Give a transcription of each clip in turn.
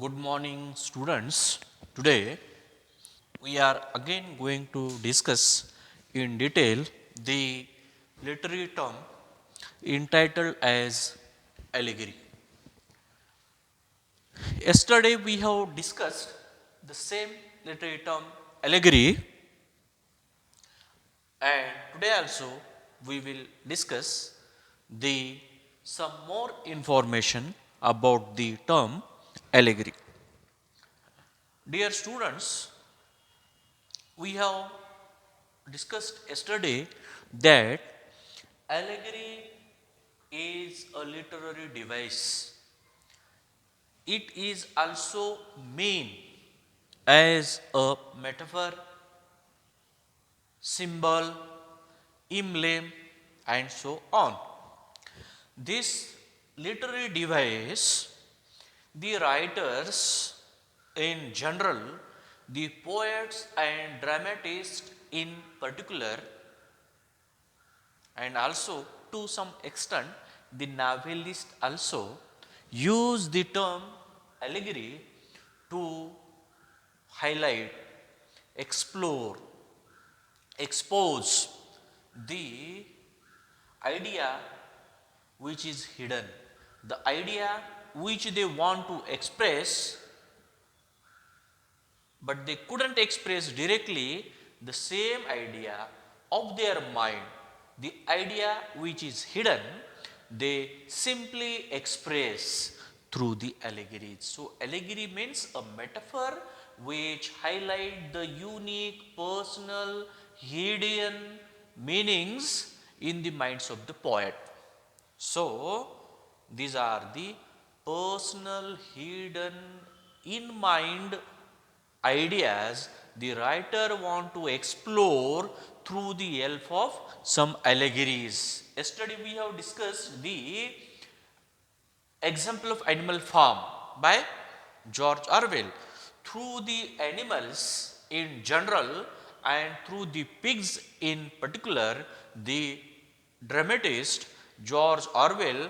Good morning, students. Today we are again going to discuss in detail the literary term entitled as allegory. Yesterday we have discussed the same literary term allegory, and today also we will discuss the some more information about the term allegory. Dear students, we have discussed yesterday that allegory is a literary device. It is also mean as a metaphor, symbol, emblem, and so on. This literary device, the writers in general, the poets and dramatists in particular, and also to some extent the novelist also use the term allegory to highlight, explore, expose the idea which is hidden, the idea which they want to express but they couldn't express directly the same idea of their mind. The idea which is hidden, they simply express through the allegories. So, allegory means a metaphor which highlight the unique, personal, hidden meanings in the minds of the poet. So, these are the personal, hidden, in mind ideas the writer want to explore through the help of some allegories. Yesterday we have discussed the example of Animal Farm by George Orwell. Through the animals in general and through the pigs in particular, the dramatist George Orwell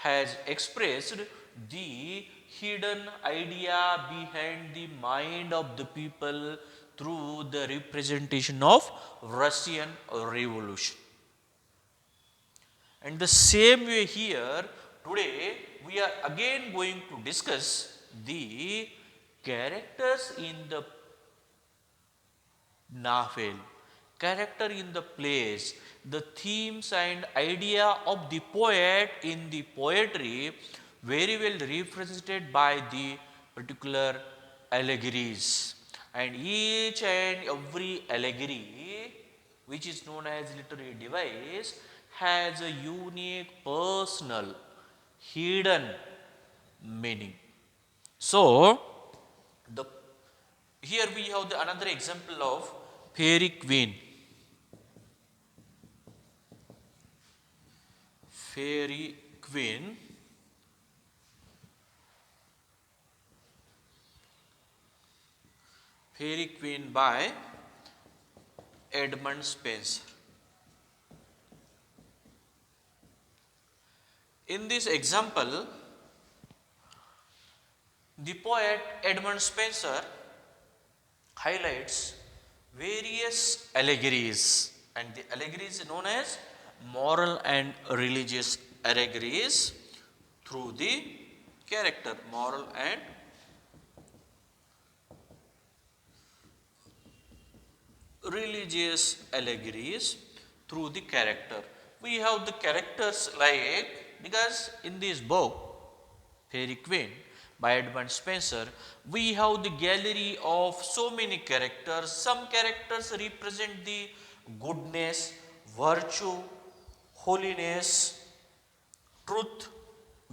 has expressed the hidden idea behind the mind of the people through the representation of Russian Revolution. And the same way here, today we are again going to discuss the characters in the novel, character in the plays, the themes and idea of the poet in the poetry very well represented by the particular allegories. And each and every allegory which is known as literary device has a unique personal hidden meaning. So, the here we have the another example of fairy queen. Fairy queen, fairy queen by Edmund Spenser. In this example, the poet Edmund Spenser highlights various allegories, and the allegories known as moral and religious allegories through the character, moral and religious allegories through the character. We have the characters like, because in this book Fairy Queen by Edmund Spenser, we have the gallery of so many characters. Some characters represent the goodness, virtue, holiness, truth,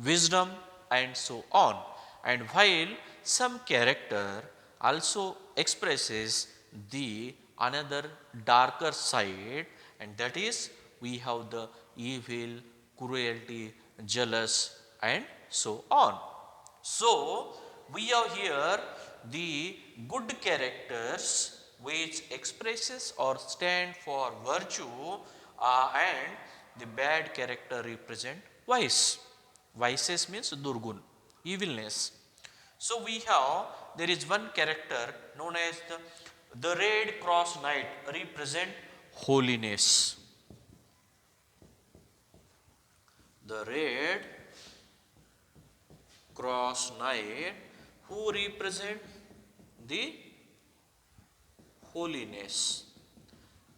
wisdom, and so on. And while some character also expresses the another darker side, and that is we have the evil, cruelty, jealous, and so on. So, we have here the good characters which expresses or stand for virtue, and the bad character represent vice. Vices means durgun, evilness. So we have, there is one character known as the Red Cross Knight represent holiness. The Red Cross Knight who represent the holiness.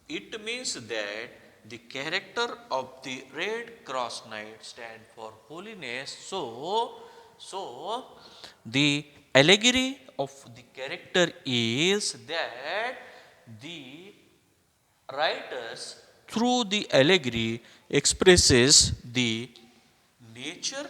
It means that the character of the Red Cross Knight stand for holiness. So the allegory of the character is that the writers through the allegory expresses the nature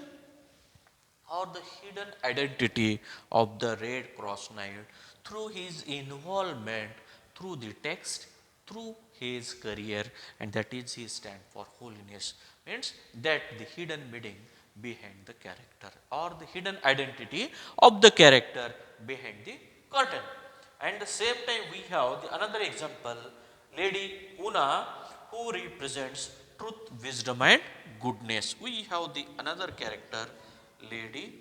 or the hidden identity of the Red Cross Knight through his involvement through the text, through his career, and that is his stand for holiness. Means that the hidden meaning behind the character or the hidden identity of the character behind the curtain. And the same time we have the another example, Lady Una, who represents truth, wisdom, and goodness. We have the another character, Lady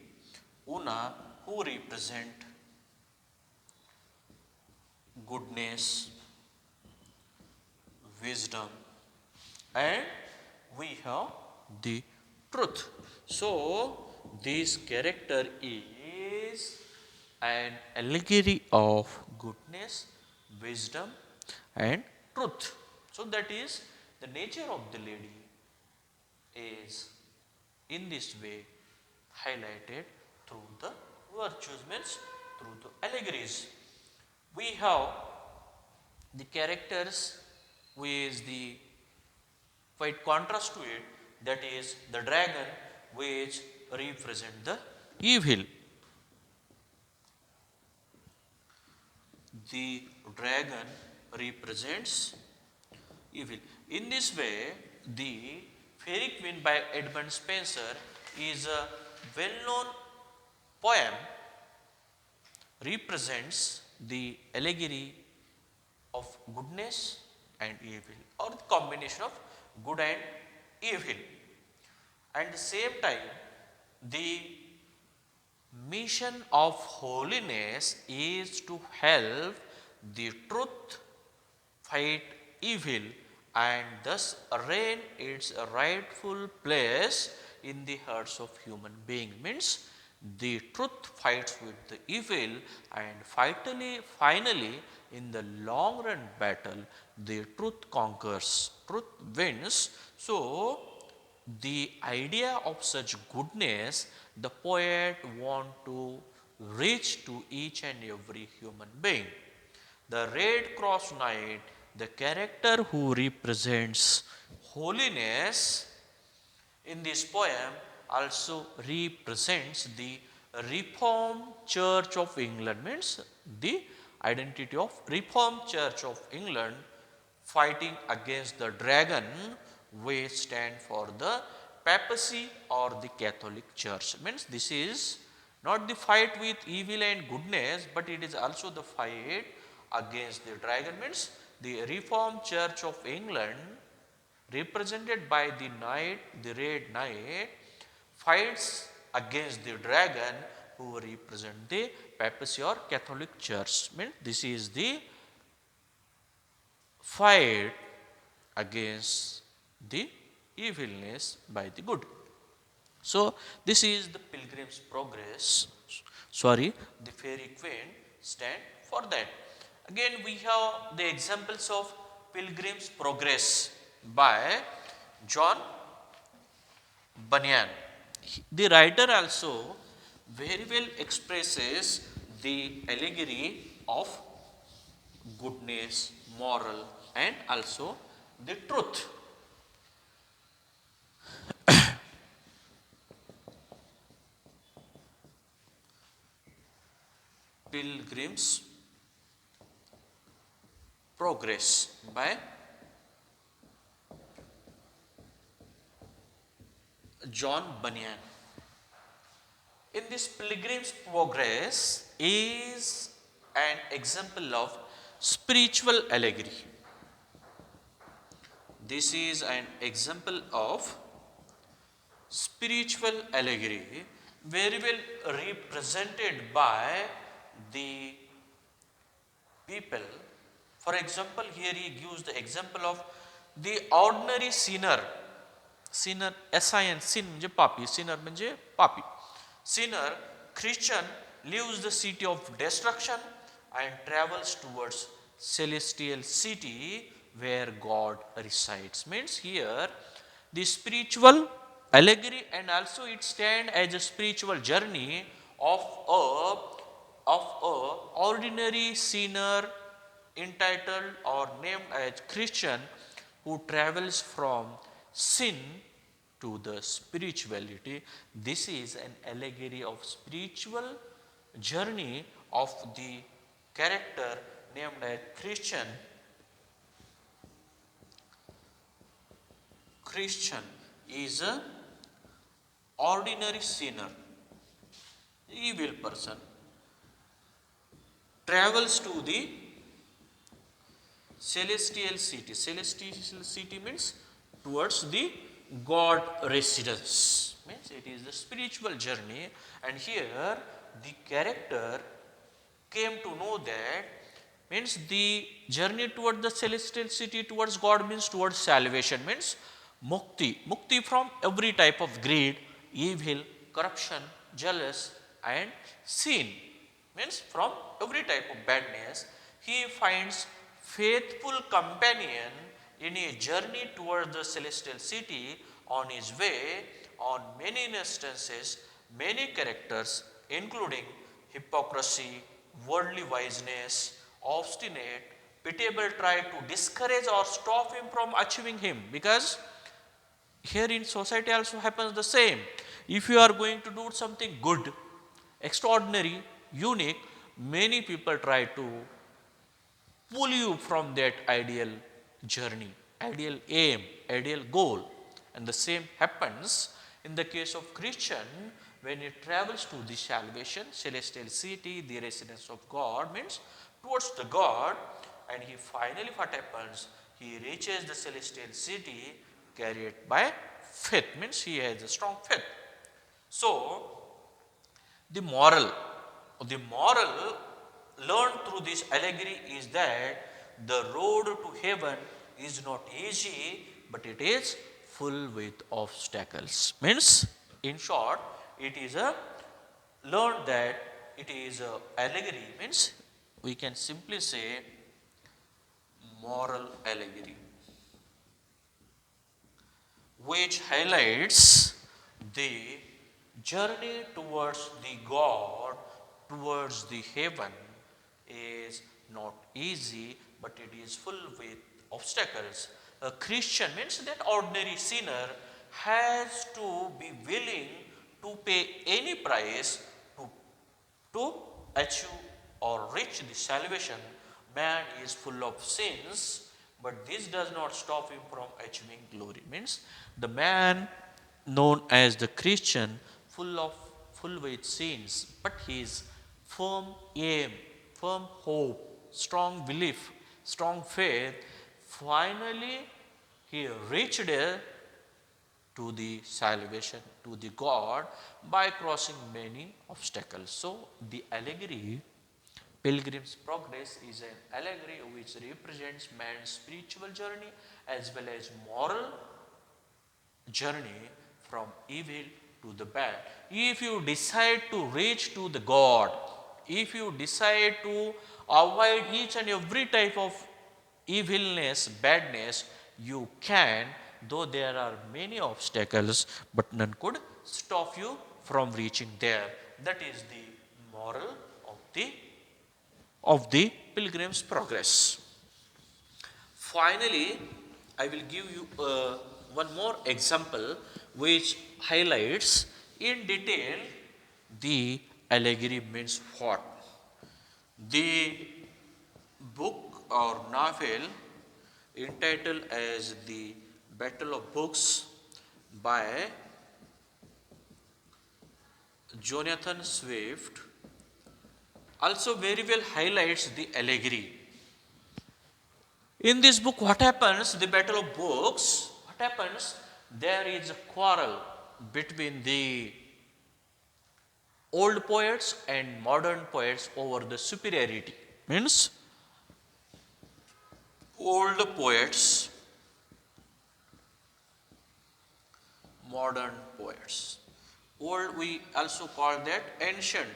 Una, who represent goodness, wisdom, and we have the truth. So this character is an allegory of goodness, wisdom, and truth. So that is the nature of the lady is in this way highlighted through the virtues, means through the allegories. We have the characters with the quite contrast to it, that is the dragon which represent the evil. The dragon represents evil. In this way, the Fairy Queen by Edmund Spenser is a well-known poem, represents the allegory of goodness and evil, or the combination of good and evil. At the same time, the mission of holiness is to help the truth fight evil and thus reign its rightful place in the hearts of human beings. Means the truth fights with the evil, and finally in the long run battle the truth conquers, truth wins. So the idea of such goodness the poet want to reach to each and every human being. The Red Cross Knight, the character who represents holiness in this poem, also represents the Reformed Church of England, means the identity of Reformed Church of England fighting against the dragon, which stand for the papacy or the Catholic Church. Means this is not the fight with evil and goodness, but it is also the fight against the dragon. Means the Reformed Church of England, represented by the knight, the red knight, fights against the dragon who represent the papacy or Catholic Church. Means this is the fight against the evilness by the good. So this is the Pilgrim's Progress. Sorry, the Fairy Queen stand for that. Again we have the examples of Pilgrim's Progress by John Bunyan. The writer also very well expresses the allegory of goodness, moral, and also the truth. Pilgrim's Progress by John Bunyan. In this Pilgrim's Progress is an example of spiritual allegory. This is an example of spiritual allegory very well represented by the people. For example, here he gives the example of the ordinary sinner. Sinner, sin, sin म्हणजे पापी, sinner म्हणजे पापी. Sinner, Christian, leaves the city of destruction and travels towards celestial city where God resides. Means here the spiritual allegory, and also it stand as a spiritual journey of a ordinary sinner entitled or named as Christian who travels from sin to the spirituality. This is an allegory of spiritual journey of the character named as Christian. Christian is a ordinary sinner, evil person, travels to the celestial city. Celestial city means towards the God residence. Means it is the spiritual journey, and here the character came to know that means the journey toward the celestial city towards God means towards salvation, means mukti. Mukti from every type of greed, evil, corruption, jealous and sin. Means from every type of badness. He finds faithful companion in a journey toward the celestial city. On his way, on many instances, many characters including hypocrisy, worldly wiseness, obstinate, pitiable try to discourage or stop him from achieving him, because here in society also happens the same. If you are going to do something good, extraordinary, unique, many people try to pull you from that ideal journey, ideal aim, ideal goal. And the same happens in the case of Christian when he travels to the salvation, celestial city, the residence of God, means towards the God, and he finally what happens? He reaches the celestial city carried by faith, means he has a strong faith. So, the moral learned through this allegory is that the road to heaven is not easy, but it is full with obstacles. Means, in short, it is a learned that it is a allegory. Means, we can simply say moral allegory, which highlights the journey towards the God, towards the heaven is not easy, but it is full with obstacles. A Christian means that ordinary sinner has to be willing to pay any price to achieve or reach the salvation. Man is full of sins, but this does not stop him from achieving glory. Means the man known as the Christian full with sins, but his firm aim, firm hope, strong belief, strong faith, finally he reached to the salvation, to the God by crossing many obstacles. So the allegory Pilgrim's Progress is an allegory which represents man's spiritual journey as well as moral journey from evil to the bad. If you decide to reach to the God, if you decide to avoid each and every type of evilness, badness, you can, though there are many obstacles, but none could stop you from reaching there. That is the moral of the Pilgrim's Progress. Finally, I will give you one more example which highlights in detail the allegory means what. The book or novel entitled as The Battle of Books by Jonathan Swift also very well highlights the allegory. In this book, what happens? The Battle of Books, what happens? There is a quarrel between the old poets and modern poets over the superiority. Means old poets, modern poets. Old we also call that ancient.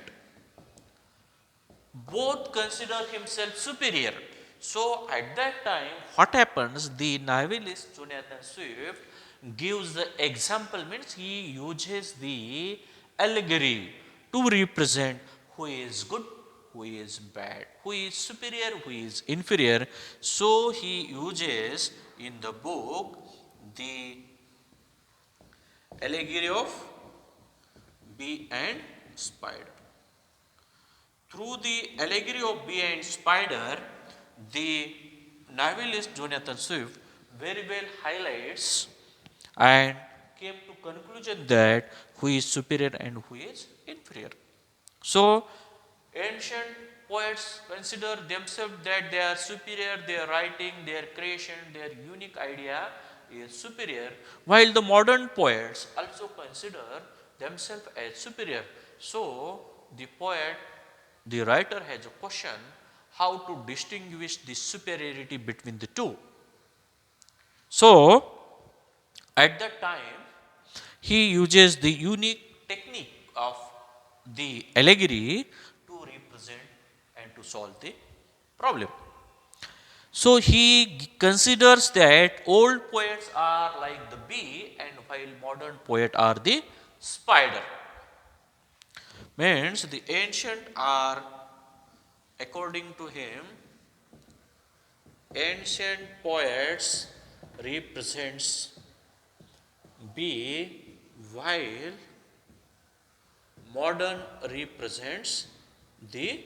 Both consider himself superior. So at that time, what happens? The novelist Jonathan Swift gives the example, means he uses the allegory to represent who is good, who is bad, who is superior, who is inferior. So he uses in the book the allegory of bee and spider. Through the allegory of bee and spider, the novelist Jonathan Swift very well highlights and came to conclusion that who is superior and who is inferior. So ancient poets consider themselves that they are superior, their writing, their creation, their unique idea is superior, while the modern poets also consider themselves as superior. So the poet, the writer has a question how to distinguish the superiority between the two. So at that time, he uses the unique technique of the allegory to represent and to solve the problem. So he considers that old poets are like the bee and while modern poets are the spider. Means the ancient are, according to him, ancient poets represents bee while modern represents the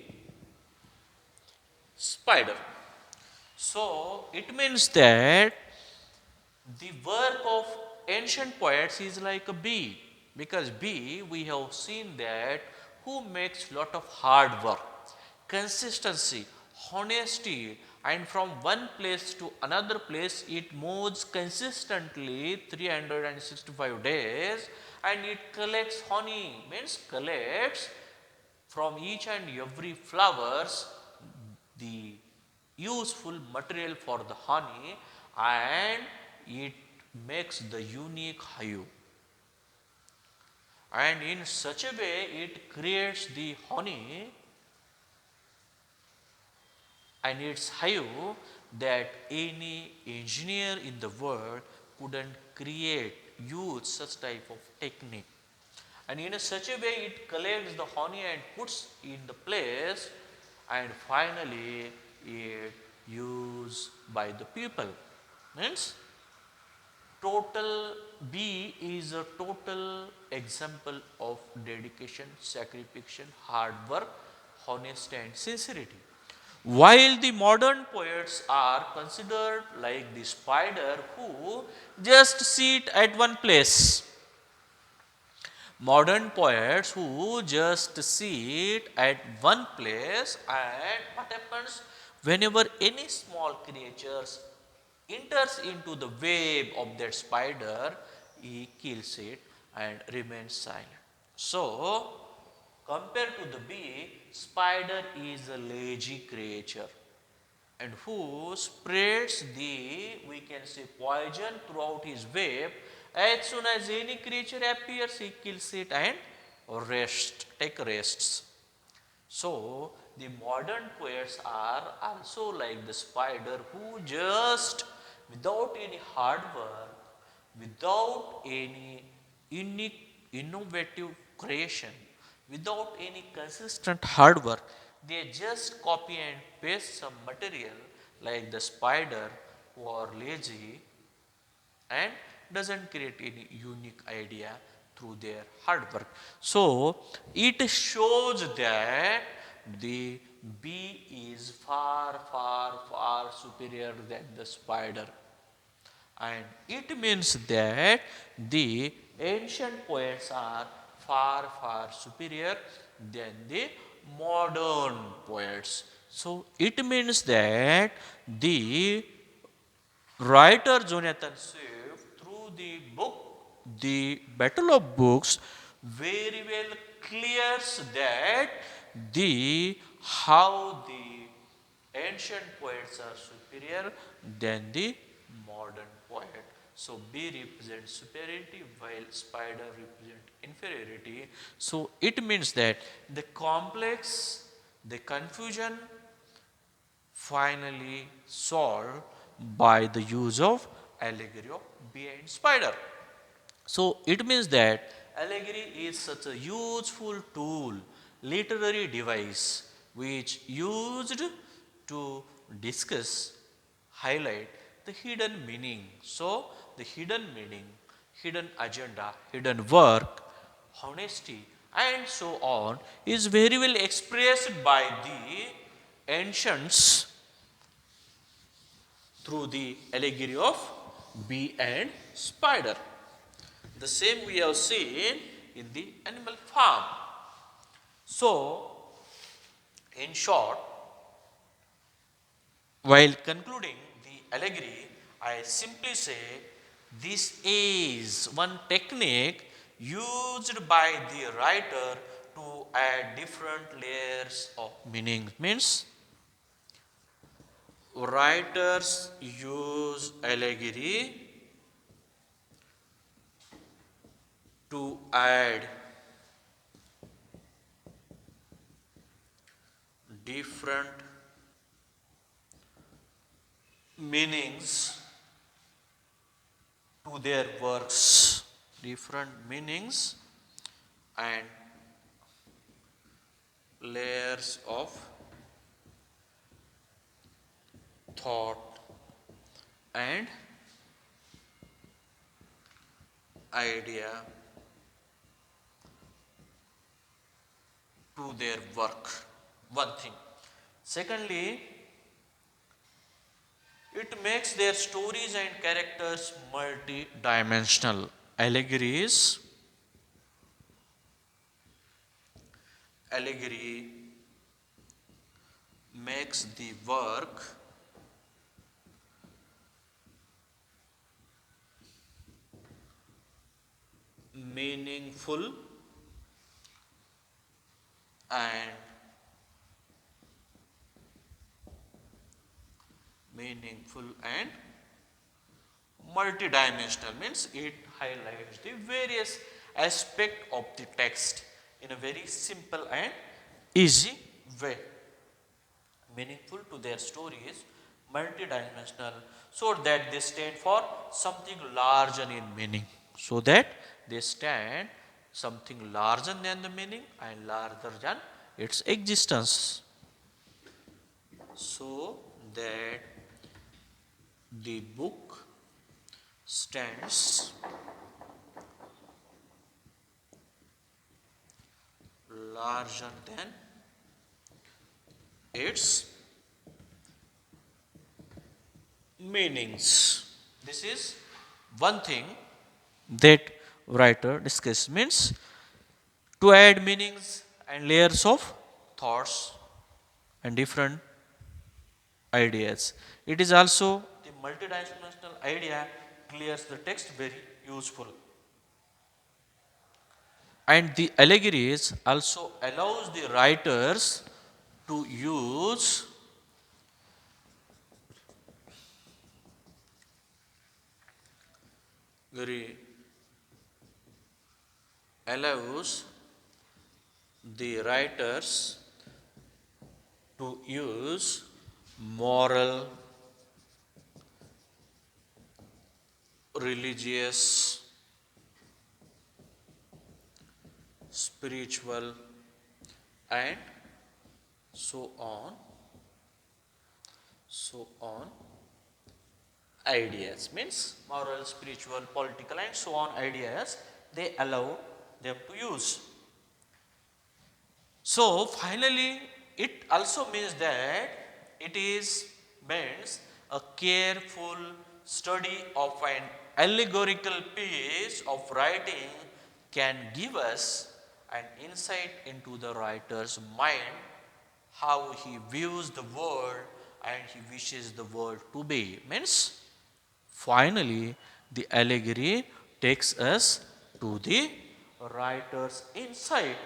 spider. So it means that the work of ancient poets is like a bee, because bee we have seen that who makes lot of hard work, consistency, honesty, and from one place to another place it moves consistently 365 days and it collects honey, means collects from each and every flowers the useful material for the honey and it makes the unique hive, and in such a way it creates the honey and its hive that any engineer in the world couldn't create, use such type of technique. And in such a way it collects the honey and puts in the place and finally it used by the people. Means total B is a total example of dedication, sacrifice, hard work, honesty and sincerity. While the modern poets are considered like the spider who just sit at one place. Modern poets who just sit at one place, and what happens whenever any small creatures enters into the web of that spider, he kills it and remains silent. So compared to the bee, spider is a lazy creature and who spreads the, we can say, poison throughout his web. As soon as any creature appears, he kills it and take rests. So the modern poets are also like the spider who just without any hard work, without any unique innovative creation, without any consistent hard work, they just copy and paste some material like the spider who are lazy and doesn't create any unique idea through their hard work. So it shows that the bee is far, far, far superior than the spider. And it means that the ancient poets are far, far superior than the modern poets. So it means that the writer Jonathan Swift, through the book, The Battle of Books, very well clears that the how the ancient poets are superior than the modern poet. So B represents superiority while spider represents inferiority. So it means that the complex, the confusion finally solved by the use of allegory of bee and spider. So it means that allegory is such a useful tool, literary device which used to discuss, highlight the hidden meaning. So the hidden meaning, hidden agenda, hidden work, honesty and so on is very well expressed by the ancients through the allegory of bee and spider. The same we have seen in the animal farm. So, in short, while concluding the allegory, I simply say this is one technique used by the writer to add different layers of meaning. Means writers use allegory to add different meanings to their works, different meanings and layers of thought and idea to their work. One thing. Secondly, it makes their stories and characters multi-dimensional. Allegory makes the work meaningful and multidimensional, means it highlights the various aspect of the text in a very simple and easy way. Meaningful to their stories, multidimensional, so that they stand for something larger in meaning. So that they stand something larger than the meaning and larger than its existence. So that the book stands larger than its meanings. This is one thing that writer discuss, means to add meanings and layers of thoughts and different ideas. It is also the multidimensional idea clears the text very useful. And the allegories also allows the writers to use very allows the writers to use moral, religious, spiritual and so on ideas, means moral, spiritual, political and so on ideas they allow them to use. So finally it also means that it is means a careful study of an allegorical piece of writing can give us an insight into the writer's mind, how he views the world and he wishes the world to be. Means finally the allegory takes us to the writer's insight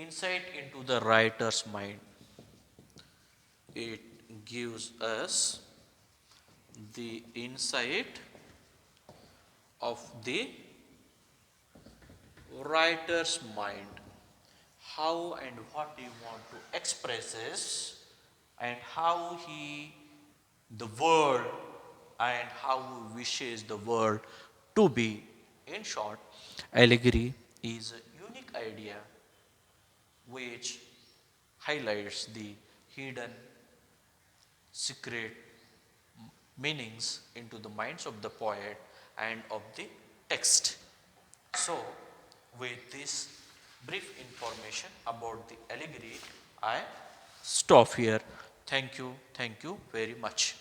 insight into the writer's mind. It gives us the insight of the writer's mind, how and what he want to express is, and how he the world and how he wishes the world to be. In short, allegory is a unique idea which highlights the hidden secret meanings into the minds of the poet and of the text. So, with this brief information about the allegory, I stop here. Thank you very much.